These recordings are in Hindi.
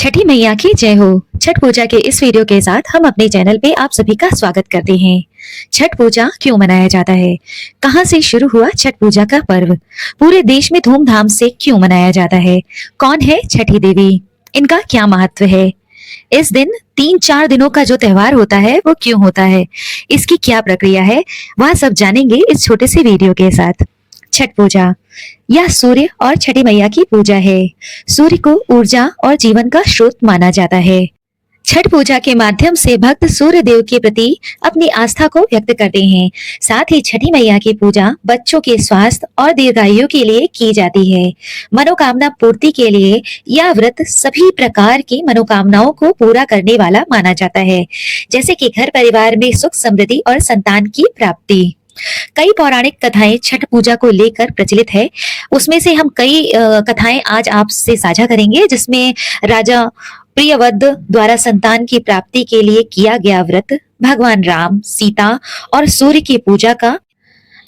छठी मैया की जय हो। छठ पूजा के इस वीडियो के साथ हम अपने चैनल पे आप सभी का स्वागत करते हैं। छठ पूजा क्यों मनाया जाता है? कहां से शुरू हुआ छठ पूजा का पर्व? पूरे देश में धूमधाम से क्यों मनाया जाता है? कौन है छठी देवी? इनका क्या महत्व है? इस दिन 3-4 दिनों का जो त्योहार होता है वो क्यों होता है? इसकी क्या प्रक्रिया है? वह सब जानेंगे इस छोटे से वीडियो के साथ। छठ पूजा यह सूर्य और छठी मैया की पूजा है। सूर्य को ऊर्जा और जीवन का स्रोत माना जाता है। छठ पूजा के माध्यम से भक्त सूर्य देव के प्रति अपनी आस्था को व्यक्त करते हैं। साथ ही छठी मैया की पूजा बच्चों के स्वास्थ्य और दीर्घायु के लिए की जाती है। मनोकामना पूर्ति के लिए यह व्रत सभी प्रकार की मनोकामनाओं को पूरा करने वाला माना जाता है, जैसे कि घर परिवार में सुख समृद्धि और संतान की प्राप्ति। कई पौराणिक कथाएं छठ पूजा को लेकर प्रचलित है। उसमें से हम कई कथाएं आज आपसे साझा करेंगे, जिसमें राजा प्रियव्रत द्वारा संतान की प्राप्ति के लिए किया गया व्रत, भगवान राम, सीता और सूर्य की पूजा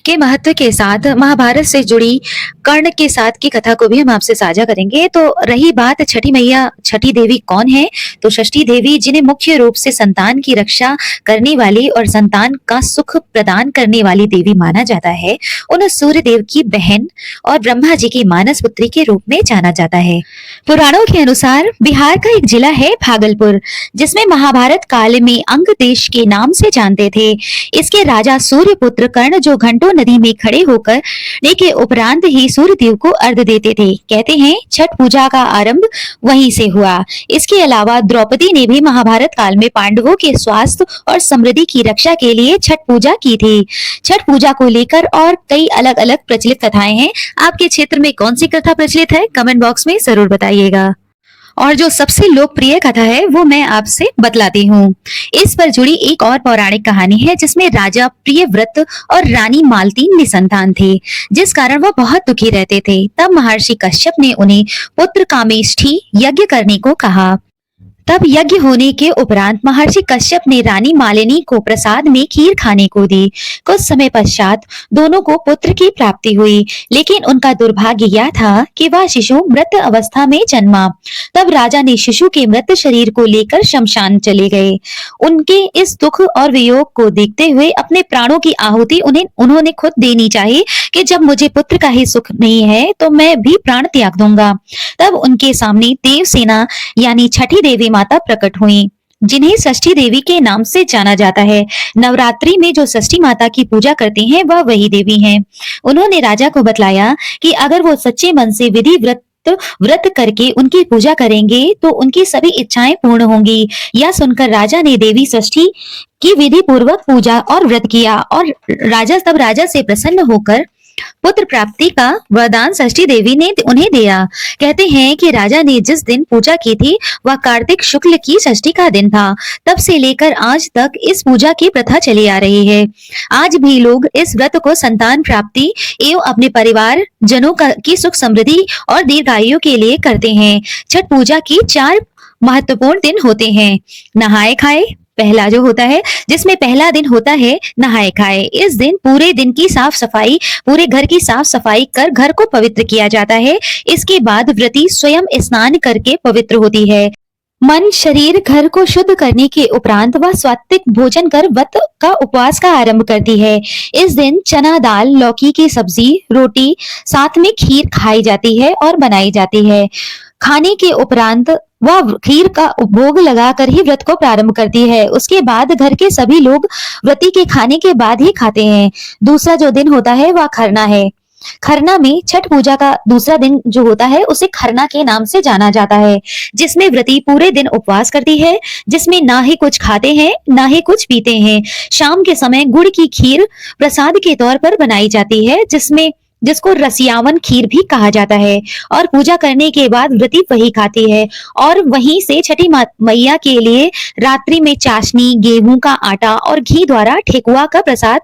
के महत्व के साथ महाभारत से जुड़ी कर्ण के साथ की कथा को भी हम आपसे साझा करेंगे। तो रही बात छठी मैया, छठी देवी कौन है? तो षष्ठी देवी, जिन्हें मुख्य रूप से संतान की रक्षा करने वाली और संतान का सुख प्रदान करने वाली देवी माना जाता है, उन्हें सूर्य देव की बहन और ब्रह्मा जी की मानस पुत्री के रूप में जाना जाता है। पुराणों के अनुसार बिहार का एक जिला है भागलपुर, जिसमें महाभारत काल में अंग देश के नाम से जानते थे। इसके राजा सूर्य पुत्र कर्ण, जो घंटों नदी में खड़े होकर के उपरांत ही सूर्य देव को अर्घ देते थे। कहते हैं छठ पूजा का आरंभ वहीं से हुआ। इसके अलावा द्रौपदी ने भी महाभारत काल में पांडवों के स्वास्थ्य और समृद्धि की रक्षा के लिए छठ पूजा की थी। छठ पूजा को लेकर और कई अलग अलग प्रचलित कथाएं हैं। आपके क्षेत्र में कौन सी कथा प्रचलित है, कमेंट बॉक्स में जरूर बताइएगा। और जो सबसे लोकप्रिय कथा है वो मैं आपसे बतलाती हूँ। इस पर जुड़ी एक और पौराणिक कहानी है, जिसमें राजा प्रियव्रत और रानी मालती निसंतान थे, जिस कारण वह बहुत दुखी रहते थे। तब महर्षि कश्यप ने उन्हें पुत्र कामेष्ठी यज्ञ करने को कहा। तब यज्ञ होने के उपरांत महर्षि कश्यप ने रानी मालिनी को प्रसाद में खीर खाने को दी। कुछ समय पश्चात दोनों को पुत्र की प्राप्ति हुई, लेकिन उनका दुर्भाग्य यह था कि वह शिशु मृत अवस्था में जन्मा। तब राजा ने शिशु के मृत शरीर को लेकर शमशान चले गए। उनके इस दुख और वियोग को देखते हुए अपने प्राणों की आहुति उन्होंने खुद देनी चाहिए कि जब मुझे पुत्र का ही सुख नहीं है तो मैं भी प्राण त्याग दूंगा। तब उनके सामने देवसेना यानी छठी देवी माता प्रकट हुई, जिन्हें षष्ठी देवी के नाम से जाना जाता है। नवरात्रि में जो षष्ठी माता की पूजा करती हैं वह वही देवी हैं। उन्होंने राजा को बतलाया कि अगर वो सच्चे मन से विधि व्रत करके उनकी पूजा करेंगे तो उनकी सभी इच्छाएं पूर्ण होंगी। यह सुनकर राजा ने देवी षष्ठी की विधि पूर्वक पूजा और व्रत किया और राजा से प्रसन्न होकर पुत्र प्राप्ति का वरदान षष्ठी देवी ने उन्हें दिया। कहते हैं कि राजा ने जिस दिन पूजा की थी वह कार्तिक शुक्ल की षष्ठी का दिन था। तब से लेकर आज तक इस पूजा की प्रथा चली आ रही है। आज भी लोग इस व्रत को संतान प्राप्ति एवं अपने परिवार जनों की सुख समृद्धि और दीर्घायु के लिए करते हैं। छठ पूजा की 4 महत्वपूर्ण दिन होते हैं। नहाए खाए पहला जो होता है, जिसमें पहला दिन होता है नहाए खाए। इस दिन पूरे दिन की साफ सफाई, पूरे घर की साफ सफाई कर घर को पवित्र किया जाता है। इसके बाद व्रती स्वयं स्नान करके पवित्र होती है। मन शरीर घर को शुद्ध करने के उपरांत वह सात्विक भोजन कर व्रत का उपवास का आरंभ करती है। इस दिन चना दाल, लौकी की सब्जी, रोटी, साथ में खीर खाई जाती है और बनाई जाती है। खाने के उपरांत वह खीर का भोग लगाकर ही व्रत को प्रारंभ करती है। उसके बाद घर के सभी लोग व्रती के खाने के बाद ही खाते हैं। दूसरा जो दिन होता है वह खरना है। खरना में छठ पूजा का दूसरा दिन जो होता है उसे खरना के नाम से जाना जाता है, जिसमें व्रती पूरे दिन उपवास करती है, जिसमें ना ही कुछ खाते हैं ना ही कुछ पीते हैं। शाम के समय गुड़ की खीर प्रसाद के तौर पर बनाई जाती है, जिसको रसियावन खीर भी कहा जाता है। और पूजा करने के बाद व्रती वही खाती है और वहीं से छठी मैया के लिए रात्रि में चाशनी, गेहूं का आटा और घी द्वारा ठेकुआ का प्रसाद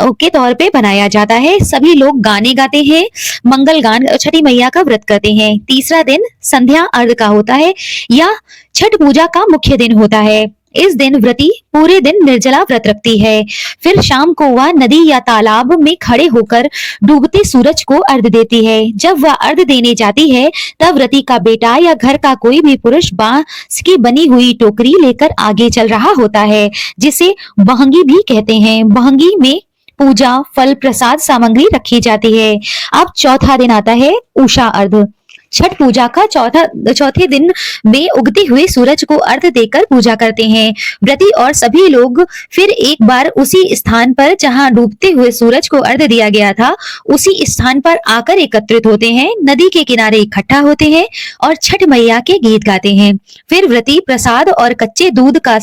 के तौर पे बनाया जाता है। सभी लोग गाने गाते हैं, मंगल गान छठी मैया का व्रत करते हैं। तीसरा दिन संध्या अर्घ का होता है। यह छठ पूजा का मुख्य दिन होता है। इस दिन व्रती पूरे दिन निर्जला व्रत रखती है। फिर शाम को वह नदी या तालाब में खड़े होकर डूबते सूरज को अर्घ्य देती है। जब वह अर्घ्य देने जाती है तब व्रती का बेटा या घर का कोई भी पुरुष बांस की बनी हुई टोकरी लेकर आगे चल रहा होता है, जिसे बहंगी भी कहते हैं। बहंगी में पूजा, फल, प्रसाद सामग्री रखी जाती है। अब चौथा दिन आता है उषा अर्घ। छठ पूजा का चौथे दिन में उगते हुए सूरज को अर्घ्य देकर पूजा करते हैं। व्रती और सभी लोग फिर एक बार उसी स्थान पर जहां डूबते हुए सूरज को अर्घ्य दिया गया था, उसी स्थान पर आकर एकत्रित होते हैं, नदी के किनारे इकट्ठा होते हैं और छठ मैया के गीत गाते हैं। फिर व्रती प्रसाद और कच्चे दूध का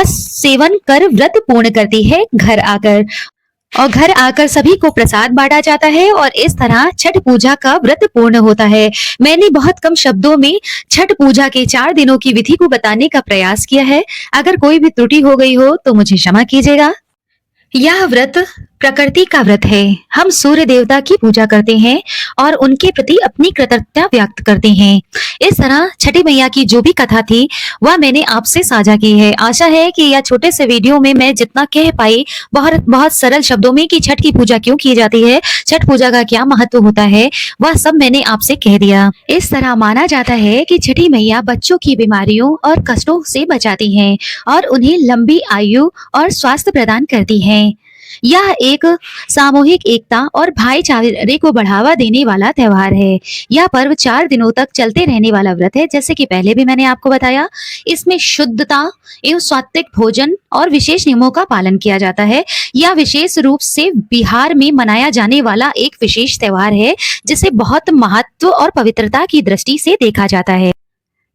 सेवन कर व्रत पूर्ण करती है। घर आकर सभी को प्रसाद बांटा जाता है और इस तरह छठ पूजा का व्रत पूर्ण होता है। मैंने बहुत कम शब्दों में छठ पूजा के 4 दिनों की विधि को बताने का प्रयास किया है। अगर कोई भी त्रुटि हो गई हो तो मुझे क्षमा कीजिएगा। यह व्रत प्रकृति का व्रत है। हम सूर्य देवता की पूजा करते हैं और उनके प्रति अपनी कृतज्ञता व्यक्त करते हैं। इस तरह छठी मैया की जो भी कथा थी वह मैंने आपसे साझा की है। आशा है कि यह छोटे से वीडियो में मैं जितना कह पाई बहुत सरल शब्दों में कि छठ की पूजा क्यों की जाती है, छठ पूजा का क्या महत्व होता है, वह सब मैंने आपसे कह दिया। इस तरह माना जाता है कि छठी मैया बच्चों की बीमारियों और कष्टों से बचाती हैं और उन्हें लंबी आयु और स्वास्थ्य प्रदान करती हैं। यह एक सामूहिक एकता और भाईचारे को बढ़ावा देने वाला त्योहार है। यह पर्व 4 दिनों तक चलते रहने वाला व्रत है, जैसे कि पहले भी मैंने आपको बताया। इसमें शुद्धता एवं सात्विक भोजन और विशेष नियमों का पालन किया जाता है। यह विशेष रूप से बिहार में मनाया जाने वाला एक विशेष त्योहार है, जिसे बहुत महत्व और पवित्रता की दृष्टि से देखा जाता है।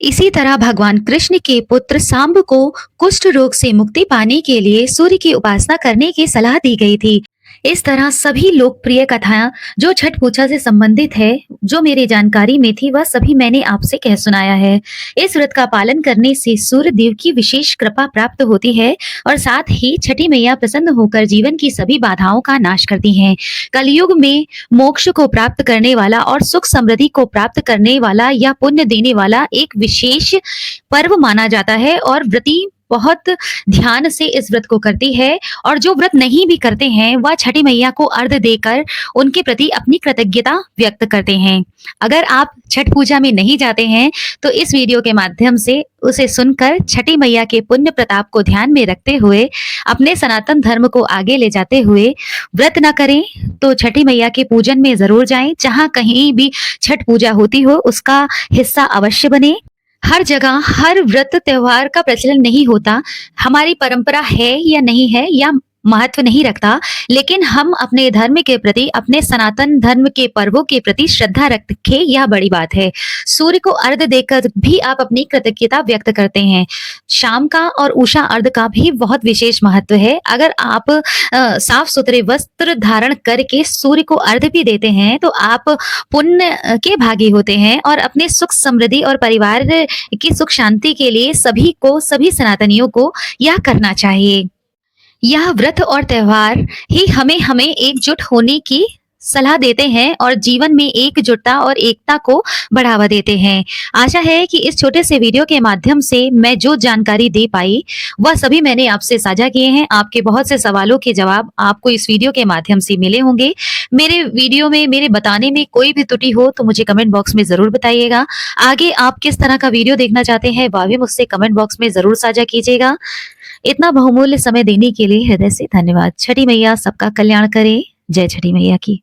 इसी तरह भगवान कृष्ण के पुत्र सांब को कुष्ठ रोग से मुक्ति पाने के लिए सूर्य की उपासना करने की सलाह दी गई थी। इस तरह सभी लोकप्रिय कथाएं जो छठ पूजा से संबंधित है, जो मेरी जानकारी में थी, वह सभी मैंने आपसे कह सुनाया है। इस व्रत का पालन करने से सूर्य देव की विशेष कृपा प्राप्त होती है और साथ ही छठी मैया प्रसन्न होकर जीवन की सभी बाधाओं का नाश करती हैं। कलयुग में मोक्ष को प्राप्त करने वाला और सुख समृद्धि को प्राप्त करने वाला या पुण्य देने वाला एक विशेष पर्व माना जाता है और व्रती बहुत ध्यान से इस व्रत को करती है। और जो व्रत नहीं भी करते हैं वह छठी मैया को अर्घ्य देकर उनके प्रति अपनी कृतज्ञता व्यक्त करते हैं। अगर आप छठ पूजा में नहीं जाते हैं तो इस वीडियो के माध्यम से उसे सुनकर छठी मैया के पुण्य प्रताप को ध्यान में रखते हुए अपने सनातन धर्म को आगे ले जाते हुए व्रत न करें तो छठी मैया के पूजन में जरूर जाएं। जहां कहीं भी छठ पूजा होती हो उसका हिस्सा अवश्य बने। हर जगह हर व्रत त्योहार का प्रचलन नहीं होता। हमारी परंपरा है या नहीं है या महत्व नहीं रखता, लेकिन हम अपने धर्म के प्रति, अपने सनातन धर्म के पर्वों के प्रति श्रद्धा रखें, यह बड़ी बात है। सूर्य को अर्घ्य देकर भी आप अपनी कृतज्ञता व्यक्त करते हैं। शाम का और उषा अर्घ्य का भी बहुत विशेष महत्व है। अगर आप साफ सुथरे वस्त्र धारण करके सूर्य को अर्घ्य भी देते हैं तो आप पुण्य के भागी होते हैं और अपने सुख समृद्धि और परिवार की सुख शांति के लिए सभी सनातनियों को यह करना चाहिए। यह व्रत और त्योहार ही हमें एकजुट होने की सलाह देते हैं और जीवन में एकजुटता और एकता को बढ़ावा देते हैं। आशा है कि इस छोटे से वीडियो के माध्यम से मैं जो जानकारी दे पाई वह सभी मैंने आपसे साझा किए हैं। आपके बहुत से सवालों के जवाब आपको इस वीडियो के माध्यम से मिले होंगे। मेरे वीडियो में मेरे बताने में कोई भी त्रुटि हो तो मुझे कमेंट बॉक्स में जरूर बताइएगा। आगे आप किस तरह का वीडियो देखना चाहते हैं वह भी मुझसे कमेंट बॉक्स में जरूर साझा कीजिएगा। इतना बहुमूल्य समय देने के लिए हृदय से धन्यवाद। छठी मैया सबका कल्याण करे। जय छठी मैया की।